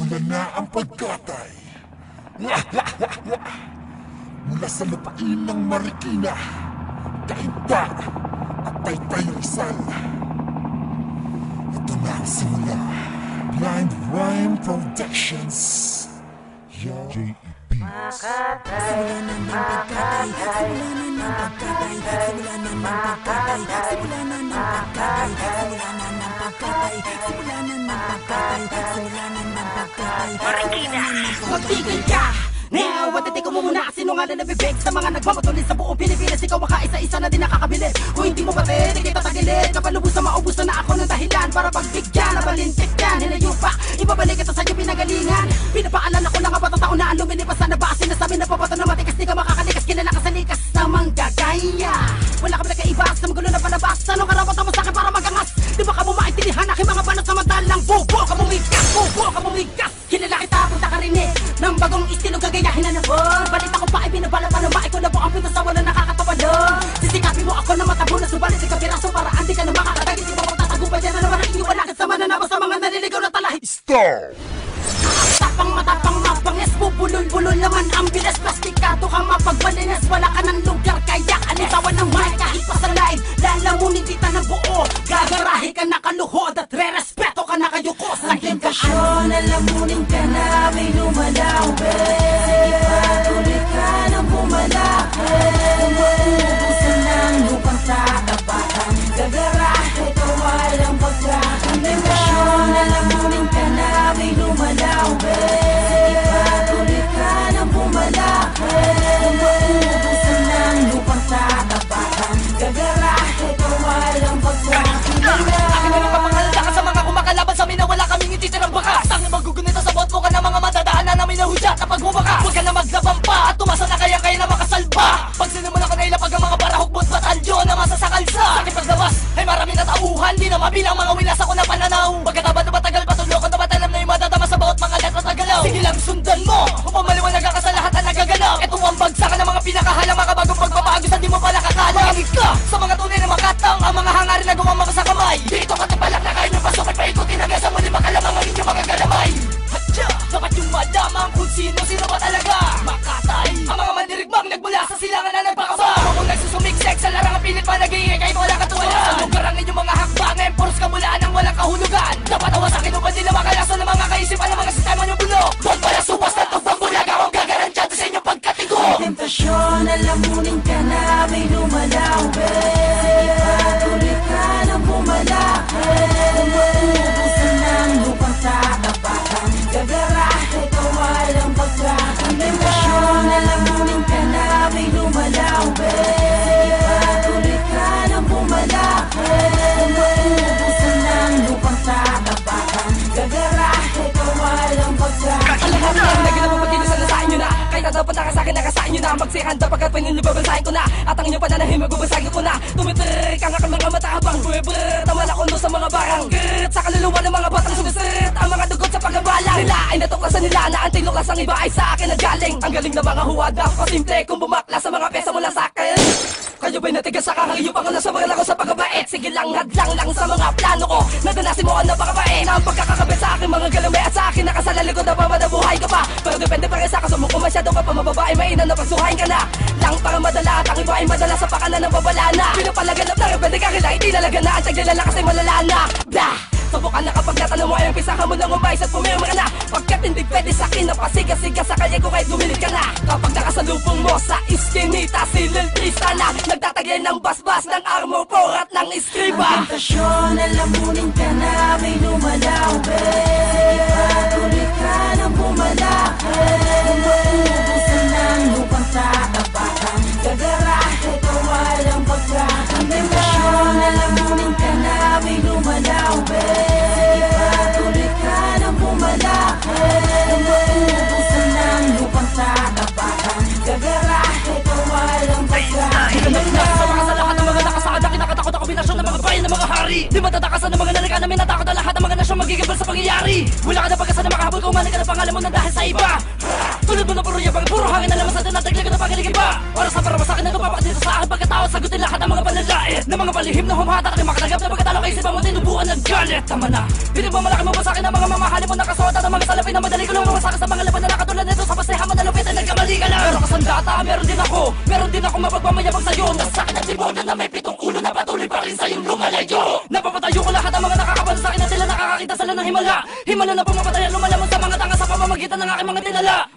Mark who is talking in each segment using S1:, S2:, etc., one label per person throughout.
S1: Nagsimula na ang pagkatay mula sa lupain ng Marikina, Cainta at Taytay Rizal. Ito na ang simula. Blind Rhyme Productions. J.E.B.
S2: Simulan na ng pagkatay, simulan na ng pagkatay, simulan na ng pagkatay, simulan na ng pagkatay, simulan na ng pagkatay, simulan na ng pagkatay, simulan na ng pagkatay. Marikina, magtigil ka! Now, watitiko mo muna kasi nung nga na nabibig sa mga nagmamatuloy sa buong Pilipinas. Ikaw makaisa-isa na din nakakabilis. Kung hindi mo pati, di kita tagilid. Kapalubusan, maubusan na ako ng dahilan para pagbigyan na balintik yan. Hinayupak, ibabalik kita sa'yo pinagalingan. Pinapaalan ako ng kabatataon na ang lumilipas na ba? Sinasabi na papato na matikas, di ka makakalikas. Kilala ka sa likas na manggagaya. Wala ka pinagkaibas sa magulo na palabas. Anong karapatan mo sa'kin para magangas? Di ba ka mo maintindihan aking mga banat samantalang bubo ka bumigas, bubo ka bumigas. Kilala kita, punta ka rinig ng bagong estilo gagayahin na naman. Balita ko pa ay binabala pa naman. Ikaw na po ang pinasawa na nakakatawa lang. Sisikapin mo ako na matabo na subalit ikaw piraso para hindi ka na makakagagit. Di ba magtatagumpay dyan na naman ang inyong walakas sa mananabas sa mga naliligaw na talahit.
S1: Stop!
S2: Matapang mapanges, bubulol-bulol naman ang bilas. Plastikado kang mapagbalinas, wala ka ng lugar kaya alitawan ng mic kahit pa sa live. Lalamunin kita ng buo, gagarahe ka na kaluhod at re-respeto ka na kayuko sa tentasyon. Lalamunin ka na may lumalaw, sige patuloy ka nang bumalakid. Mauubusan ng lupang tatapatan, gagarahe ka walang pagkakantasyon. Lalamunin ka na may lumalaw, sige patuloy ka nang bumalakid. Mauubusan ng lupang tatapatan, gagarahe ka walang pagkakantasyon. Akin na nagpapangalda ka sa mga kumakalaban sa amin na wala kaming ititirang bakas. Tangin magugunita sa bot mo ka ng mga matadaanan namin na hudyat na pagbubakas. Huwag ka na maglabang pa at tumasa na kaya na makasalba. Pag sinimula ka na ilapag ang mga barahukbot batalyon na masasakalsa. Sakit paglabas ay marami na tauhan, di na mabilang mga wilas ako na pananaw. Pagkataba na matagal patulokon na matalam na yung madadama sa bawat mga letra sa galaw. Sige lang sundan mo upang maliwanag ka sa lahat na nagagalaw. Ito ang bagsakan ng mga pinakahalang mga bagong pagbabago sa di mo pala kakala. Makinig ka sa mga tunay na makatang ang mga hangarin na gawang mabasa kamay. Dito ka tibalak na kayo ng pasok at paikutin hanggang sa muli makalamang ang inyong mga galamay. Hatya! Dapat yung malamang kung sino ba talaga makatay. Ang mga mandirigmang nagmula sa silangan na nagpakaba. Kung nagsusumiksek sa larangang pilit pa nag-iingay kayo wala katuwalan. Sa lugar ang inyong mga hakbangan, poros kamulaan ng walang kahulugan. Dapat awasakin upang di na makalasan ng mga kaisipan ng mga sistema niyong bulok. Doon pala suwas na tufang bulaga ang gagarantya sa inyong pagkatigo. Tentasyon, alamunin ka na may lumalaw, sige patuloy ka nang bumalakid. Mauubusan ng lupang tatapatan, gagarahe ka walang pagkakantasyon. Alamunin ka na may lumalaw, sige patuloy ka nang bumalakid. Mauubusan ng lupang tatapatan, gagarahe ka walang pagkakantasyon. Alam mo na ginapapagkinisan na sa inyo na kahit dapat nakasakin nakasain nyo na magsihanda pagkat pinilibabansahin ko na at ang inyong pananahim magbabasagin ko na. Tumitir ka nga kang mga mata habang buwebrr tama na kondo sa mga barang grrrt sa kaluluwa ng mga batang sumisirrt ang mga dugot sa pagkabalang nila ay natuklasan nila na ang tinuklas ang iba ay sa akin nagaling. Ang galing na mga huwada pasimple kung bumakla sa mga pesa mula sa akin. Kayo ba'y natigas sa kakayupan ko na sa mga lako sa pagkabait? Sige lang, hadlang lang sa mga plano ko. Nadanasin mo ang napakabait na ang pagkakakabit sa akin mga galamay at sa akin nakasalalikod na pamadabuhay ka pa. Pero depende pa rin sa kasama kung masyado ka pa mababae mainam na pagsuhayin ka na. Lang para madala at ang iba ay madala sa pakanan ng babala na. Pinapalaganap na rebelde ka kila itinalaga na ang taglala kasi malala na. Blah! Subukan na kapag natanong mo ay umpisahan mo lang umayos at pumirma ka na. Pagkat hindi pwede sa akin na pasiga-siga sa kanya ko kahit gumilit ka na. Kapag nakasalubong mo sa iskinita si Lil Tristana nagtataglay ng basbas ng armor por at ng iskriba. Tentasyon, alamunin ka na may lumalaw, sige patuloy ka nang bumalakid. Mauubusan ng lupang tatapatan, gagarahe ka walang pagkakantasyon. Alamunin ka na may lumalaw, sige patuloy ka nang bumalakid. Mauubusan ng lupang tatapatan, gagarahe ka walang pagkakantasyon. Sa lahat ng mga nakasakada kinakatakot ang kombinasyon ng mga bayan ng mga hari. Di matatakasan ng mga nalaga na minatakot ang lahat ng mga nasyong magigibal sa pangyayari. Wala ka na pagkasa na makahabol kung umalik ka ng pangalan mo na dahil sa iba. Tulad mo na puro yabang, puro hangin na laman sa tinataglag ka na pangilig iba. Oras na para masakin na ito papakit dito sa akin pagkatao sagutin lahat ng mga panlalait na mga palihim na humahatak ng makatanggap na pagkatalo kay isipan mo tinubuan ng galit. Tama na, pinagmamalaki mo ba sa'kin ang mga mamahalin mo nakasuot ng mga salapi na madali ko lang mamasaka sa mga laban na nakatulad nito sa pasehan mo na lupit ay nagkamali ka lang. Pero kasandata, meron din ako mapagmamayabang sa'yo na sa'kin at tibonan na may 7 ulo na patuloy pa rin sa'yong lumalayo. Napapatayo ko lahat ang mga nakakabalo sa'kin at sila nakakakita sila ng himala na pumapatayan lumalamon sa mga tanga sa pamamagitan ng aking mga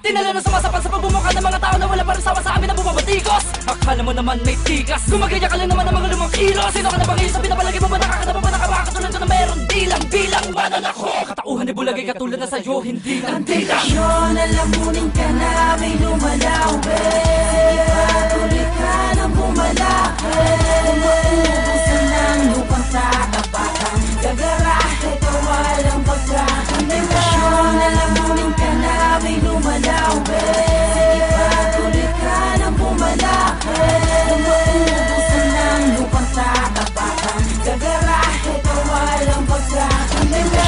S2: tinala na sumasapan sa pagbumuka ng mga tao na wala pa rin sawa sa amin na bumabatikos. Akala mo naman may tikas, gumagaya ka lang naman ng mga lumang kilos. Sino ka na ba ngayon sa pinapalagi mo ba nakakataba ba nakabakatulad ko na meron bilang banan ako. Katauhan ni Bulagay katulad na sa'yo, hindi lang
S3: Yon, alamunin ka na may lumalawin. Patuloy ka na bumalakid. Mauubusan ng lupang tatapakan. Gagarahe ka walang pagkakalimutan. Alamunin ka na may lumalawin. Patuloy ka na bumalakid. Mauubusan ng lupang tatapakan. Gagarahe ka walang pagkakalimutan.